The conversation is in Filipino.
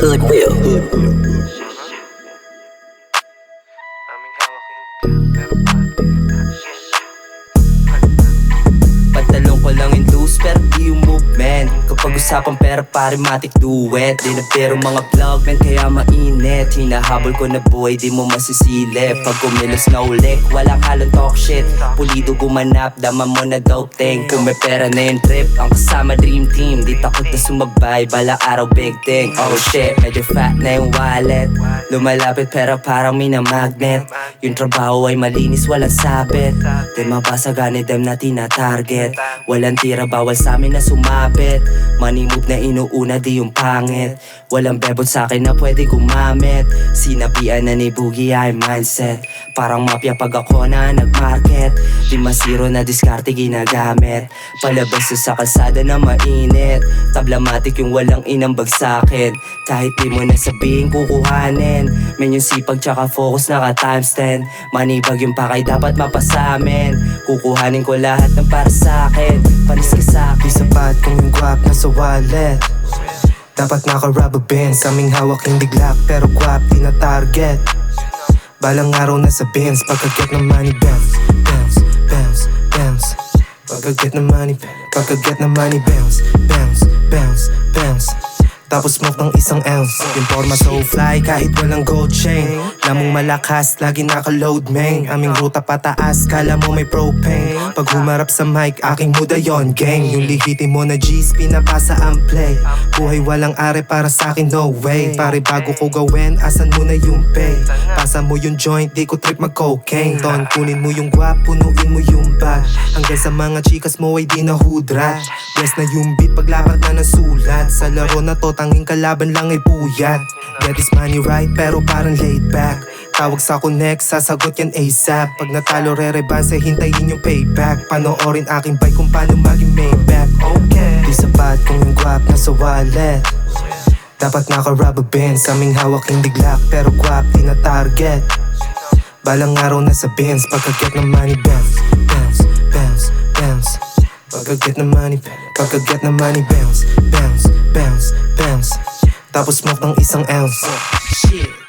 Hood Will. Pantalong ko lang yung loose pero di yung movement. Kapag usapang pera pare matik duet. Di na pero mga vlog man kaya mainit. Hinahabol ko na buhay di mo masisilip. Pag kumilos na ulik walang halong talk shit. Pulido gumanap dama mo na dope thing. Kung may pera na yung trip ang kasama dream team. Di takot na sumabay balang araw big thing. Oh shit medyo fat na yung wallet. Lumalapit pero parang minamagnet. Yung trabaho ay malinis walang sabit. Di mabasagani dem na tina-target. Walang tira bawal sa amin na sumabit. Money move na inuuna di yung pangit. Walang bebot sa akin na pwede gumamit. Sinabihan na ni Boogie ay mindset. Parang mafia pag ako na nagmarket. Di masiro na diskarte ginagamit. Palabas sa kalsada na mainit. Tablamatic yung walang inambag sa'kin. Kahit di mo na sabihin kukuhanin. Men yung sipag tsaka focus naka times 10. Manibag yung pakay dapat mapasamin. Kukuhanin ko lahat ng para sa'kin. Panis ka sa'kin. Di sapat kung yung guwap na sa wallet. Dapat naka-rubber band sa aming hawak hindi glock. Pero guwap di na target. Balang araw na sa Benz. Pagkaget ng money bounce, bounce, bounce, bounce. Pagkaget ng money, pagkaget ng money bounce, bounce, bounce, bounce. Tapos smoke ng isang ounce. Yung forma so fly kahit walang gold chain. Lamong malakas, lagi naka-load main. Aming ruta pataas, kala mo may propane. Pag humarap sa mic, aking muda yon gang. Yung lihitin mo na G's, pinapasa ang play. Buhay walang are para sa'kin, no way. Pare bago ko gawin, asan mo na yung pay? Pasa mo yung joint, di ko trip mag-cocaine. Ton, kunin mo yung guwap, punuin mo yung bag. Hanggang sa mga chikas mo ay di na hudrat. Yes na yung beat, paglapat na ng sulat. Sa laro na to, tanging kalaban lang ay puyat. Get this money right pero parang laid back. Tawag sa connect, sasagot yan ASAP. Pag natalo re-rebanse, hintayin yung payback. Panoorin aking bike kung paano maging Maybach. Okay. Di sapat kung yung guwap na sa wallet. Dapat naka-rubber band sa aming hawak hindi glock. Pero guwap di na target. Balang araw na sa Benz. Pagkaget ng money bounce, bounce, bounce, bounce. Pagkaget ng money, pagkaget ng money bounce, bounce, bounce, bounce. Tapos smoke ng isang ounce. Shit